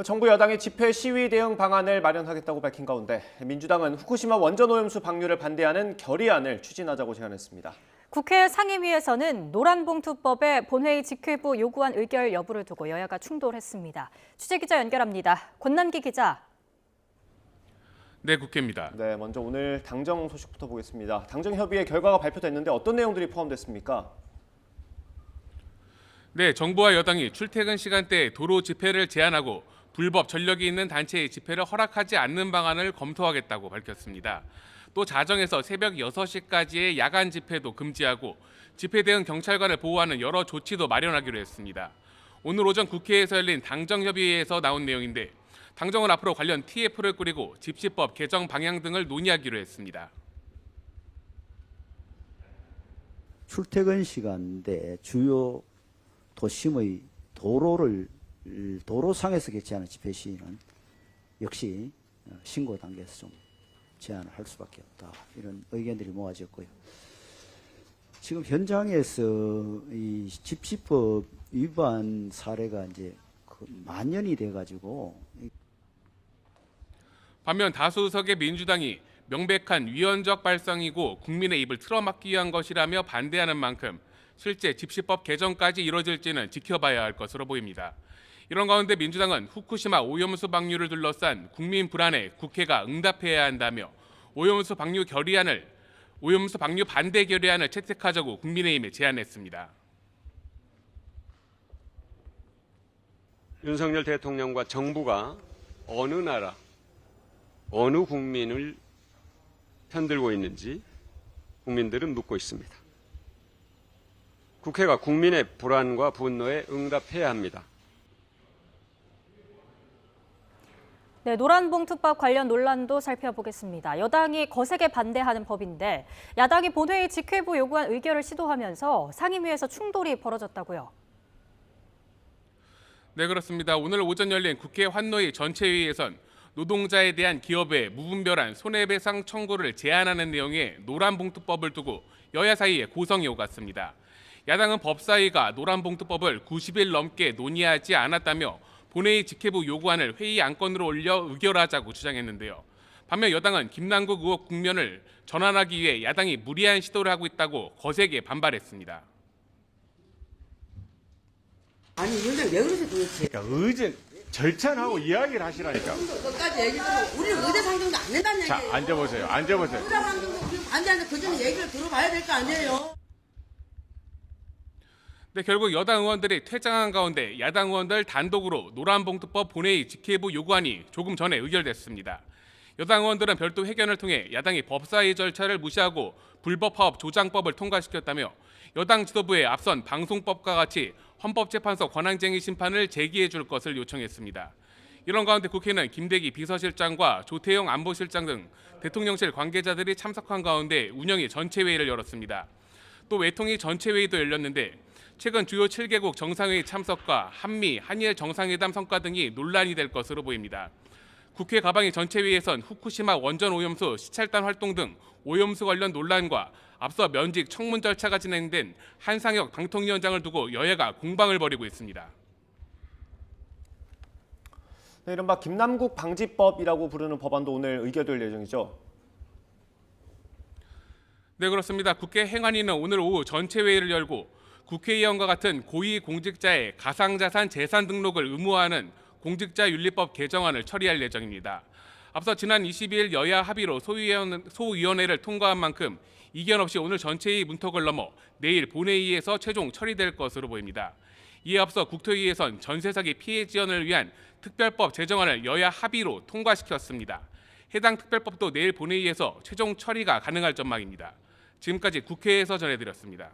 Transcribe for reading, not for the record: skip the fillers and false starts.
정부 여당이 집회 시위 대응 방안을 마련하겠다고 밝힌 가운데 민주당은 후쿠시마 원전 오염수 방류를 반대하는 결의안을 추진하자고 제안했습니다. 국회 상임위에서는 노란봉투법에 본회의 직회부 요구안 의결 여부를 두고 여야가 충돌했습니다. 취재기자 연결합니다. 권남기 기자. 네, 국회입니다. 네, 먼저 오늘 당정 소식부터 보겠습니다. 당정 협의회 결과가 발표됐는데 어떤 내용들이 포함됐습니까? 네, 정부와 여당이 출퇴근 시간대에 도로 집회를 제한하고 불법 전력이 있는 단체의 집회를 허락하지 않는 방안을 검토하겠다고 밝혔습니다. 또 자정에서 새벽 6시까지의 야간 집회도 금지하고 집회 대응 경찰관을 보호하는 여러 조치도 마련하기로 했습니다. 오늘 오전 국회에서 열린 당정협의회에서 나온 내용인데 당정은 앞으로 관련 TF를 꾸리고 집시법 개정 방향 등을 논의하기로 했습니다. 출퇴근 시간대 주요 도심의 도로상에서 개최하는 집회 시위는 역시 신고 단계에서 좀 제한을 할 수밖에 없다. 이런 의견들이 모아졌고요. 지금 현장에서 이 집시법 위반 사례가 이제 만연이 돼가지고. 반면 다수석의 민주당이 명백한 위헌적 발상이고 국민의 입을 틀어막기 위한 것이라며 반대하는 만큼 실제 집시법 개정까지 이뤄질지는 지켜봐야 할 것으로 보입니다. 이런 가운데 민주당은 후쿠시마 오염수 방류를 둘러싼 국민 불안에 국회가 응답해야 한다며 오염수 방류 반대 결의안을 채택하자고 국민의힘에 제안했습니다. 윤석열 대통령과 정부가 어느 나라, 어느 국민을 편들고 있는지 국민들은 묻고 있습니다. 국회가 국민의 불안과 분노에 응답해야 합니다. 네, 노란봉투법 관련 논란도 살펴보겠습니다. 여당이 거세게 반대하는 법인데 야당이 본회의 직회부 요구안 의결을 시도하면서 상임위에서 충돌이 벌어졌다고요. 네, 그렇습니다. 오늘 오전 열린 국회 환노위 전체회의에선 노동자에 대한 기업의 무분별한 손해배상 청구를 제한하는 내용의 노란봉투법을 두고 여야 사이에 고성이 오갔습니다. 야당은 법사위가 노란봉투법을 90일 넘게 논의하지 않았다며 본회의 직회부 요구안을 회의 안건으로 올려 의결하자고 주장했는데요. 반면 여당은 김남국 의혹 국면을 전환하기 위해 야당이 무리한 시도를 하고 있다고 거세게 반발했습니다. 아니 위원장 왜 그러세요 도대체? 그러니까 절차를 하고 이야기를 하시라니까. 끝까지 얘기를 하고 우리는 의대 상정도 안 된다는 얘기예요. 자, 앉아보세요. 앉아보세요. 의대 상정도 우리 반대하는데 그 전에 얘기를 들어봐야 될 거 아니에요. 네, 결국 여당 의원들이 퇴장한 가운데 야당 의원들 단독으로 노란봉투법 본회의 직회부 요구안이 조금 전에 의결됐습니다. 여당 의원들은 별도 회견을 통해 야당이 법사위 절차를 무시하고 불법 파업 조장법을 통과시켰다며 여당 지도부에 앞선 방송법과 같이 헌법재판소 권한쟁의 심판을 제기해 줄 것을 요청했습니다. 이런 가운데 국회는 김대기 비서실장과 조태용 안보실장 등 대통령실 관계자들이 참석한 가운데 운영위 전체회의를 열었습니다. 또 외통위 전체회의도 열렸는데 최근 주요 7개국 정상회의 참석과 한미, 한일 정상회담 성과 등이 논란이 될 것으로 보입니다. 국회 가방위 전체회의에선 후쿠시마 원전 오염수 시찰단 활동 등 오염수 관련 논란과 앞서 면직 청문 절차가 진행된 한상혁 방통위원장을 두고 여야가 공방을 벌이고 있습니다. 네, 이른바 김남국 방지법이라고 부르는 법안도 오늘 의결될 예정이죠. 네, 그렇습니다. 국회 행안위는 오늘 오후 전체회의를 열고 국회의원과 같은 고위공직자의 가상자산 재산 등록을 의무화하는 공직자윤리법 개정안을 처리할 예정입니다. 앞서 지난 22일 여야 합의로 소위원회를 통과한 만큼 이견 없이 오늘 전체회의 문턱을 넘어 내일 본회의에서 최종 처리될 것으로 보입니다. 이에 앞서 국토위에선 전세 사기 피해 지원을 위한 특별법 제정안을 여야 합의로 통과시켰습니다. 해당 특별법도 내일 본회의에서 최종 처리가 가능할 전망입니다. 지금까지 국회에서 전해드렸습니다.